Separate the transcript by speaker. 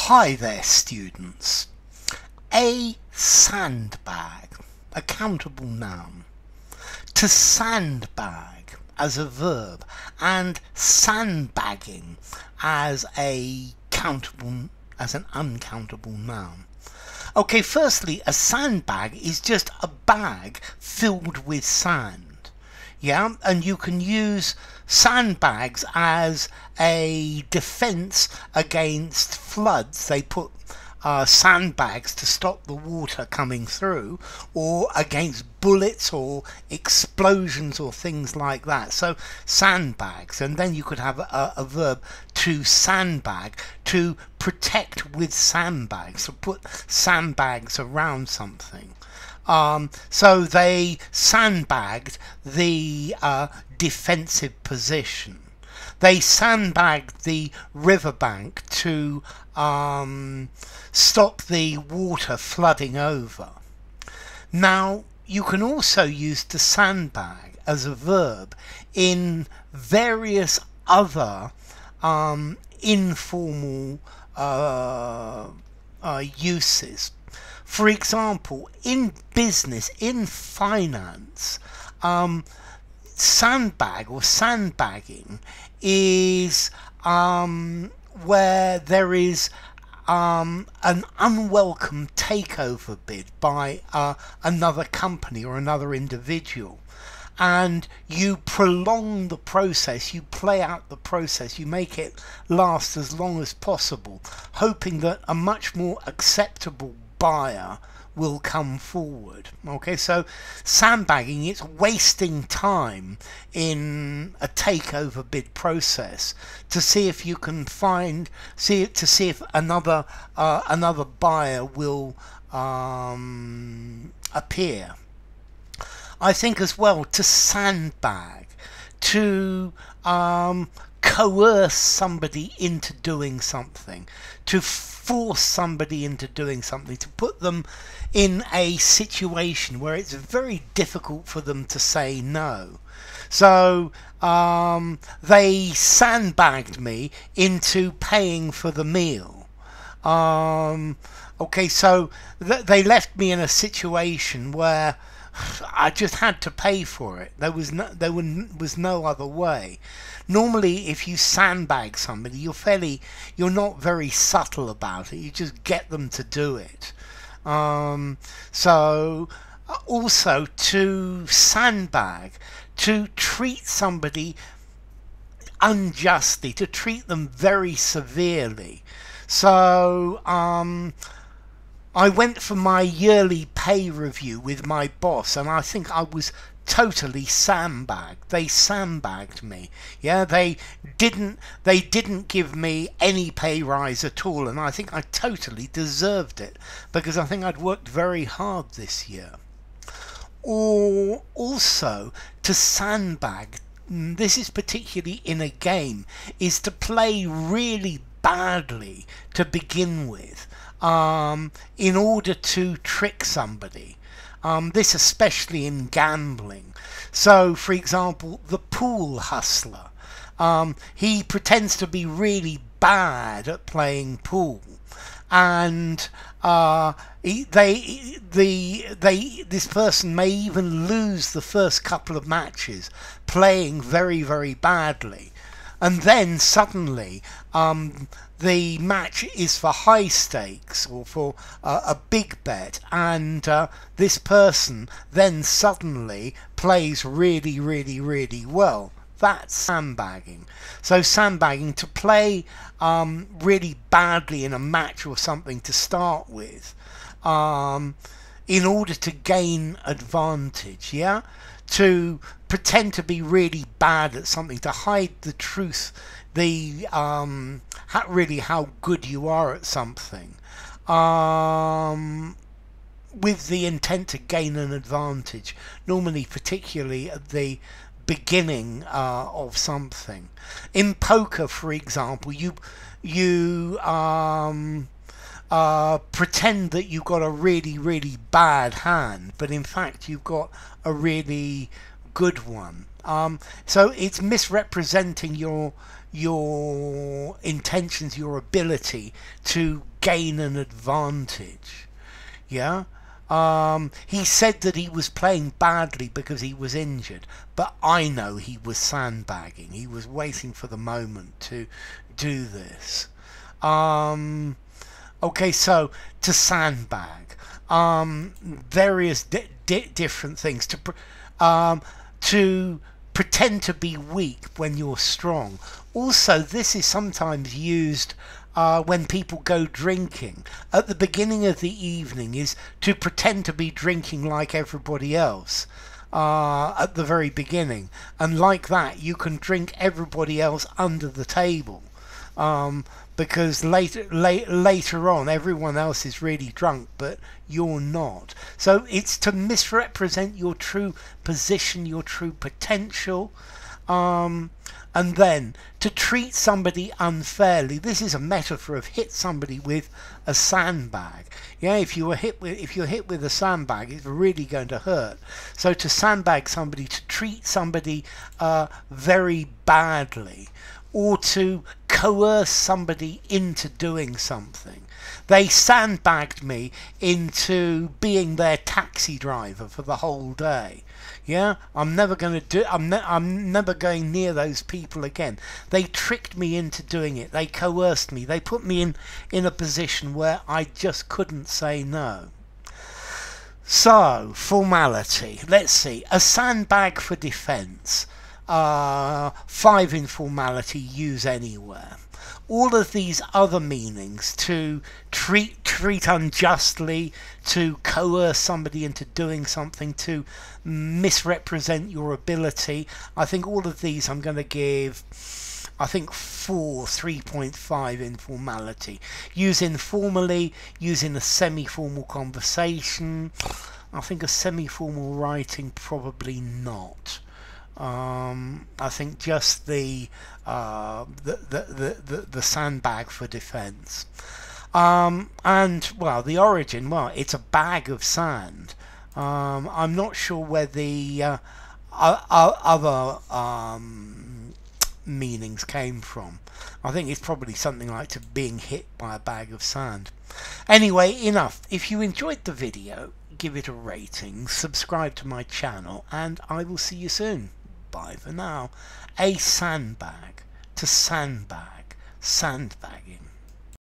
Speaker 1: Hi there, students. A sandbag, a countable noun. To sandbag as a verb, and sandbagging as an uncountable noun. Okay, firstly, a sandbag is just a bag filled with sand. Yeah, and you can use sandbags as a defense against floods. They put sandbags to stop the water coming through, or against bullets or explosions or things like that. So sandbags, and then you could have a verb to sandbag, to protect with sandbags, to put sandbags around something. So they sandbagged the defensive position. They sandbagged the riverbank to stop the water flooding over. Now, you can also use to sandbag as a verb in various other informal uses. For example, in business, in finance, sandbag or sandbagging is where there is an unwelcome takeover bid by another company or another individual, and you prolong the process, you play out the process, you make it last as long as possible, hoping that a much more acceptable buyer will come forward. Okay, so sandbagging, it's wasting time in a takeover bid process to see if you can see if another buyer will appear. I think as well, to sandbag, to coerce somebody into doing something, to force somebody into doing something, to put them in a situation where it's very difficult for them to say no. So they sandbagged me into paying for the meal. Okay, so they left me in a situation where I just had to pay for it. There was no other way. Normally, if you sandbag somebody, you're not very subtle about it. You just get them to do it. So also to sandbag, to treat somebody unjustly, to treat them very severely. So I went for my yearly pay review with my boss, and I think I was totally sandbagged. They sandbagged me. Yeah, they didn't give me any pay rise at all, and I think I totally deserved it because I think I'd worked very hard this year. Or also to sandbag, this is particularly in a game, is to play really badly to begin with, in order to trick somebody. This especially in gambling. So, for example, the pool hustler. He pretends to be really bad at playing pool, and this person may even lose the first couple of matches playing very, very badly, and then suddenly the match is for high stakes or for a big bet, and this person then suddenly plays really, really, really well. That's sandbagging. So sandbagging, to play really badly in a match or something to start with, in order to gain advantage, yeah? To pretend to be really bad at something, to hide the truth, the really how good you are at something, with the intent to gain an advantage, normally particularly at the beginning of something. In poker, for example, you pretend that you've got a really, really bad hand, but in fact you've got a really good one. So it's misrepresenting your intentions, your ability to gain an advantage. Yeah. He said that he was playing badly because he was injured, but I know he was sandbagging. He was waiting for the moment to do this. Okay, so to sandbag, various different things to pretend to be weak when you're strong. Also, this is sometimes used when people go drinking. At the beginning of the evening is to pretend to be drinking like everybody else at the very beginning. And like that, you can drink everybody else under the table. Because later on everyone else is really drunk but you're not. So it's to misrepresent your true position, your true potential, and then to treat somebody unfairly. This is a metaphor of hit somebody with a sandbag. Yeah, if you're hit with a sandbag, it's really going to hurt. So to sandbag somebody, to treat somebody very badly, or to coerce somebody into doing something. They sandbagged me into being their taxi driver for the whole day. Yeah, I'm never going going near those people again. They tricked me into doing it. They coerced me. They put me in a position where I just couldn't say no. So, formality. Let's see. A sandbag for defense. 5 informality, use anywhere. All of these other meanings, to treat unjustly, to coerce somebody into doing something, to misrepresent your ability, I think all of these I'm going to give, I think 3.5 informality. Use informally, use in a semi-formal conversation. I think a semi-formal writing, probably not. I think just the sandbag for defense. And well, the origin, well, it's a bag of sand. I'm not sure where the other meanings came from. I think it's probably something like to being hit by a bag of sand. Anyway, enough. If you enjoyed the video, give it a rating, subscribe to my channel, and I will see you soon. Bye for now. A sandbag, to sandbag, sandbagging.